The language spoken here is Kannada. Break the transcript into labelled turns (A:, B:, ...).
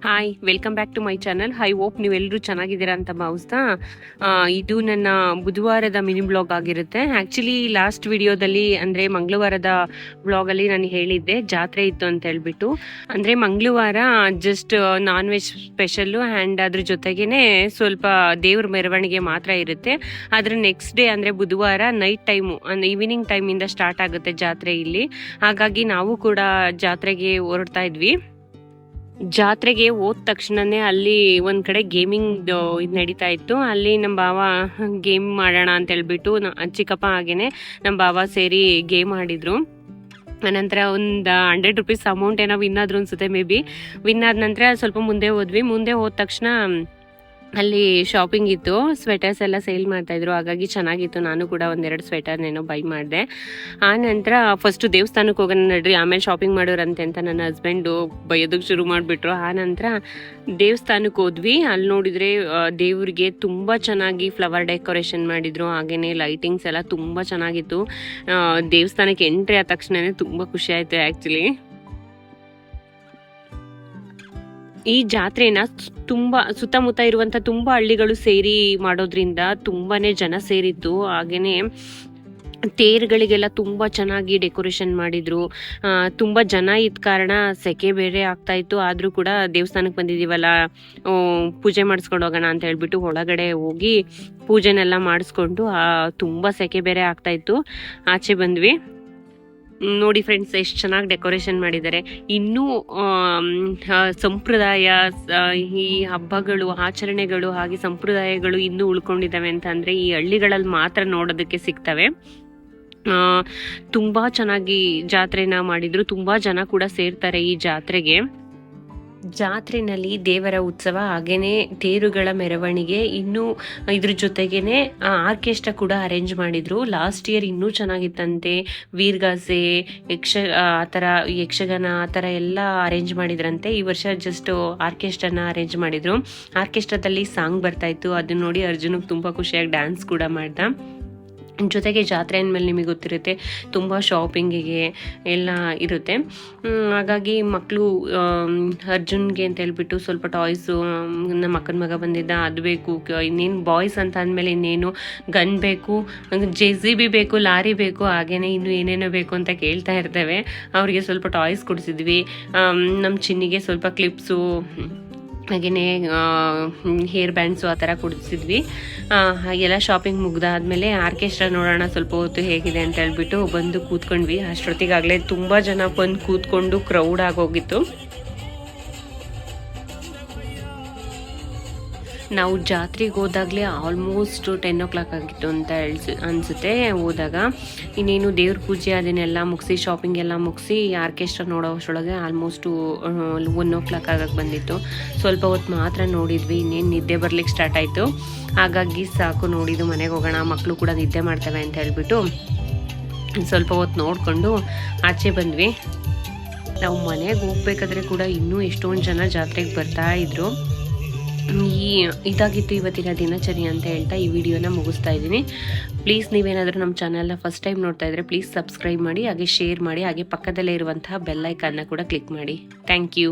A: Hi, welcome back to my channel. I hope ನೀವೆಲ್ಲರೂ ಚೆನ್ನಾಗಿದ್ದೀರಾ ಅಂತ ಭಾವಿಸ್ತಾ ಇದು ನನ್ನ ಬುಧವಾರದ ಮಿನಿ ಬ್ಲಾಗ್ ಆಗಿರುತ್ತೆ. ಆ್ಯಕ್ಚುಲಿ ಲಾಸ್ಟ್ ವಿಡಿಯೋದಲ್ಲಿ ಅಂದರೆ ಮಂಗಳವಾರದ ಬ್ಲಾಗಲ್ಲಿ ನಾನು ಹೇಳಿದ್ದೆ ಜಾತ್ರೆ ಇತ್ತು ಅಂತ ಹೇಳ್ಬಿಟ್ಟು. ಅಂದರೆ ಮಂಗಳವಾರ just non veg special and ಅದ್ರ ಜೊತೆಗೇ ಸ್ವಲ್ಪ ದೇವ್ರ ಮೆರವಣಿಗೆ ಮಾತ್ರ ಇರುತ್ತೆ. ಅದರ ನೆಕ್ಸ್ಟ್ ಡೇ ಅಂದರೆ ಬುಧವಾರ ನೈಟ್ ಟೈಮು ಅಂದರೆ ಈವ್ನಿಂಗ್ ಟೈಮಿಂದ ಸ್ಟಾರ್ಟ್ ಆಗುತ್ತೆ ಜಾತ್ರೆ ಇಲ್ಲಿ. ಹಾಗಾಗಿ ನಾವು ಕೂಡ ಜಾತ್ರೆಗೆ ಹೊರಡ್ತಾ ಇದ್ವಿ. ಜಾತ್ರೆಗೆ ಹೋದ ತಕ್ಷಣನೇ ಅಲ್ಲಿ ಒಂದ್ ಕಡೆ ಗೇಮಿಂಗ್ ಇದು ನಡೀತಾ ಇತ್ತು. ಅಲ್ಲಿ ನಮ್ಮ ಬಾವ ಗೇಮ್ ಮಾಡೋಣ ಅಂತ ಹೇಳ್ಬಿಟ್ಟು ಚಿಕ್ಕಪ್ಪ ಹಾಗೇನೆ ನಮ್ಮ ಬಾವ ಸೇರಿ ಗೇಮ್ ಆಡಿದ್ರು. ಅನಂತರ ಒಂದು 100 ರೂಪೀಸ್ ಅಮೌಂಟ್ ಏನೋ ವಿನ್ ಆದ್ರು ಅನ್ಸುತ್ತೆ. ಮೇ ಬಿ ವಿನ್ ಆದ ನಂತರ ಸ್ವಲ್ಪ ಮುಂದೆ ಹೋದ್ವಿ. ಮುಂದೆ ಹೋದ ತಕ್ಷಣ ಅಲ್ಲಿ ಶಾಪಿಂಗ್ ಇತ್ತು, ಸ್ವೆಟರ್ಸ್ ಎಲ್ಲ ಸೇಲ್ ಮಾಡ್ತಾ ಇದ್ರು. ಹಾಗಾಗಿ ಚೆನ್ನಾಗಿತ್ತು. ನಾನು ಕೂಡ ಒಂದೆರಡು ಸ್ವೆಟರ್ನೇನೋ ಬೈ ಮಾಡಿದೆ. ಆ ನಂತರ ಫಸ್ಟ್ ದೇವಸ್ಥಾನಕ್ಕೆ ಹೋಗೋಣ ನಡ್ರಿ, ಆಮೇಲೆ ಶಾಪಿಂಗ್ ಮಾಡೋರಂತೆ ಅಂತ ನನ್ನ ಹಸ್ಬೆಂಡು ಬೈಯೋದಕ್ಕೆ ಶುರು ಮಾಡಿಬಿಟ್ರು. ಆ ನಂತರ ದೇವಸ್ಥಾನಕ್ಕೆ ಹೋದ್ವಿ. ಅಲ್ಲಿ ನೋಡಿದರೆ ದೇವ್ರಿಗೆ ತುಂಬ ಚೆನ್ನಾಗಿ ಫ್ಲವರ್ ಡೆಕೋರೇಷನ್ ಮಾಡಿದ್ರು. ಹಾಗೇನೆ ಲೈಟಿಂಗ್ಸ್ ಎಲ್ಲ ತುಂಬ ಚೆನ್ನಾಗಿತ್ತು. ದೇವಸ್ಥಾನಕ್ಕೆ ಎಂಟ್ರಿ ಆದ ತಕ್ಷಣನೇ ತುಂಬ ಖುಷಿ ಆಯಿತು ಆ್ಯಕ್ಚುಲಿ. ಈ ಜಾತ್ರೆನ ತುಂಬ ಸುತ್ತಮುತ್ತ ಇರುವಂಥ ತುಂಬ ಹಳ್ಳಿಗಳು ಸೇರಿ ಮಾಡೋದ್ರಿಂದ ತುಂಬಾನೇ ಜನ ಸೇರಿತ್ತು. ಹಾಗೇನೆ ತೇರುಗಳಿಗೆಲ್ಲ ತುಂಬ ಚೆನ್ನಾಗಿ ಡೆಕೋರೇಷನ್ ಮಾಡಿದ್ರು. ತುಂಬ ಜನ ಇದ್ದ ಕಾರಣ ಸೆಕೆ ಬೇರೆ ಆಗ್ತಾ ಇತ್ತು. ಆದರೂ ಕೂಡ ದೇವಸ್ಥಾನಕ್ಕೆ ಬಂದಿದ್ದೀವಲ್ಲ, ಪೂಜೆ ಮಾಡಿಸ್ಕೊಂಡು ಹೋಗೋಣ ಅಂತ ಹೇಳ್ಬಿಟ್ಟು ಒಳಗಡೆ ಹೋಗಿ ಪೂಜೆನೆಲ್ಲ ಮಾಡಿಸ್ಕೊಂಡು ತುಂಬ ಸೆಕೆ ಬೇರೆ ಆಗ್ತಾ ಇತ್ತು. ಆಚೆ ಬಂದ್ವಿ. ನೋಡಿ ಫ್ರೆಂಡ್ಸ್, ಎಷ್ಟು ಚೆನ್ನಾಗಿ ಡೆಕೋರೇಷನ್ ಮಾಡಿದ್ದಾರೆ. ಇನ್ನೂ ಸಂಪ್ರದಾಯ, ಈ ಹಬ್ಬಗಳು, ಆಚರಣೆಗಳು ಹಾಗೆ ಸಂಪ್ರದಾಯಗಳು ಇನ್ನೂ ಉಳ್ಕೊಂಡಿದ್ದಾವೆ ಅಂತ ಅಂದರೆ ಈ ಹಳ್ಳಿಗಳಲ್ಲಿ ಮಾತ್ರ ನೋಡೋದಕ್ಕೆ ಸಿಗ್ತವೆ. ತುಂಬ ಚೆನ್ನಾಗಿ ಜಾತ್ರೆನ ಮಾಡಿದ್ರು. ತುಂಬ ಜನ ಕೂಡ ಸೇರ್ತಾರೆ ಈ ಜಾತ್ರೆಗೆ. ಜಾತ್ರೆನಲ್ಲಿ ದೇವರ ಉತ್ಸವ ಹಾಗೇನೆ ತೇರುಗಳ ಮೆರವಣಿಗೆ, ಇನ್ನೂ ಇದ್ರ ಜೊತೆಗೇನೆ ಆರ್ಕೆಸ್ಟ್ರಾ ಕೂಡ ಅರೇಂಜ್ ಮಾಡಿದ್ರು. ಲಾಸ್ಟ್ ಇಯರ್ ಇನ್ನೂ ಚೆನ್ನಾಗಿತ್ತಂತೆ. ವೀರ್ಗಾಸೆ, ಆ ಥರ ಯಕ್ಷಗಾನ ಆ ಥರ ಎಲ್ಲ ಅರೇಂಜ್ ಮಾಡಿದ್ರಂತೆ. ಈ ವರ್ಷ ಜಸ್ಟ್ ಆರ್ಕೆಸ್ಟ್ರಾನ ಅರೇಂಜ್ ಮಾಡಿದ್ರು. ಆರ್ಕೆಸ್ಟ್ರಾದಲ್ಲಿ ಸಾಂಗ್ ಬರ್ತಾ ಇತ್ತು. ಅದನ್ನ ನೋಡಿ ಅರ್ಜುನಿಗೆ ತುಂಬ ಖುಷಿಯಾಗಿ ಡ್ಯಾನ್ಸ್ ಕೂಡ ಮಾಡ್ದ. ಜೊತೆಗೆ ಜಾತ್ರೆ ಅಂದಮೇಲೆ ನಿಮಗೆ ಗೊತ್ತಿರುತ್ತೆ, ತುಂಬ ಶಾಪಿಂಗಿಗೆ ಎಲ್ಲ ಇರುತ್ತೆ. ಹಾಗಾಗಿ ಮಕ್ಕಳು ಅರ್ಜುನ್ಗೆ ಅಂತ ಹೇಳ್ಬಿಟ್ಟು ಸ್ವಲ್ಪ ಟಾಯ್ಸು, ನಮ್ಮ ಅಕ್ಕನ ಮಗ ಬಂದಿದ್ದ ಅದು ಬೇಕು, ಇನ್ನೇನು ಬಾಯ್ಸ್ ಅಂತ ಅಂದಮೇಲೆ ಇನ್ನೇನು ಗನ್ ಬೇಕು, JCB ಬೇಕು, ಲಾರಿ ಬೇಕು, ಹಾಗೇನೆ ಇನ್ನೂ ಏನೇನೋ ಬೇಕು ಅಂತ ಕೇಳ್ತಾ ಇರ್ತೇವೆ. ಅವರಿಗೆ ಸ್ವಲ್ಪ ಟಾಯ್ಸ್ ಕೊಡಿಸಿದ್ವಿ. ನಮ್ಮ ಚಿನ್ನಿಗೆ ಸ್ವಲ್ಪ ಕ್ಲಿಪ್ಸು ಹಾಗೆಯೇ ಹೇರ್ ಬ್ಯಾಂಡ್ಸು ಆ ಥರ ಕೊಡಿಸಿದ್ವಿ. ಎಲ್ಲ ಶಾಪಿಂಗ್ ಮುಗ್ದಾದ್ಮೇಲೆ ಆರ್ಕೆಸ್ಟ್ರಾ ನೋಡೋಣ ಸ್ವಲ್ಪ ಹೊತ್ತು ಹೇಗಿದೆ ಅಂತ ಹೇಳ್ಬಿಟ್ಟು ಬಂದು ಕೂತ್ಕೊಂಡ್ವಿ. ಅಷ್ಟೊತ್ತಿಗಾಗಲೇ ತುಂಬ ಜನ ಬಂದು ಕೂತ್ಕೊಂಡು ಕ್ರೌಡ್ ಆಗೋಗಿತ್ತು. ನಾವು ಜಾತ್ರೆಗೆ ಹೋದಾಗಲೇ ಆಲ್ಮೋಸ್ಟ್ 10 o'clock ಆಗಿತ್ತು ಅಂತ ಅನಿಸುತ್ತೆ ಹೋದಾಗ. ಇನ್ನೇನು ದೇವ್ರ ಪೂಜೆ ಅದನ್ನೆಲ್ಲ ಮುಗಿಸಿ, ಶಾಪಿಂಗ್ ಎಲ್ಲ ಮುಗಿಸಿ ಆರ್ಕೆಸ್ಟ್ರಾ ನೋಡೋ ಅಷ್ಟರೊಳಗೆ ಆಲ್ಮೋಸ್ಟು 1 o'clock ಆಗಕ್ಕೆ ಬಂದಿತ್ತು. ಸ್ವಲ್ಪ ಹೊತ್ತು ಮಾತ್ರ ನೋಡಿದ್ವಿ, ಇನ್ನೇನು ನಿದ್ದೆ ಬರ್ಲಿಕ್ಕೆ ಸ್ಟಾರ್ಟ್ ಆಯಿತು. ಹಾಗಾಗಿ ಸಾಕು, ನೋಡಿದ್ದು ಮನೆಗೆ ಹೋಗೋಣ, ಮಕ್ಕಳು ಕೂಡ ನಿದ್ದೆ ಮಾಡ್ತವೆ ಅಂತ ಹೇಳ್ಬಿಟ್ಟು ಸ್ವಲ್ಪ ಹೊತ್ತು ನೋಡಿಕೊಂಡು ಆಚೆ ಬಂದ್ವಿ. ನಾವು ಮನೆಗೆ ಹೋಗ್ಬೇಕಾದ್ರೆ ಕೂಡ ಇನ್ನೂ ಎಷ್ಟೊಂದು ಜನ ಜಾತ್ರೆಗೆ ಬರ್ತಾ ಇದ್ರು. ಇದಾಗಿತ್ತು ಇವತ್ತಿನ ದಿನಚರಿ ಅಂತ ಹೇಳ್ತಾ ಈ ವಿಡಿಯೋನ ಮುಗಿಸ್ತಾ ಇದ್ದೀನಿ. ಪ್ಲೀಸ್ ನೀವೇನಾದರೂ ನಮ್ಮ ಚಾನಲ್ನ ಫಸ್ಟ್ ಟೈಮ್ ನೋಡ್ತಾ ಇದ್ದರೆ ಪ್ಲೀಸ್ ಸಬ್ಸ್ಕ್ರೈಬ್ ಮಾಡಿ, ಹಾಗೆ ಶೇರ್ ಮಾಡಿ, ಹಾಗೆ ಪಕ್ಕದಲ್ಲೇ ಇರುವಂತಹ ಬೆಲ್ ಐಕಾನ್ನ ಕೂಡ ಕ್ಲಿಕ್ ಮಾಡಿ. Thank you.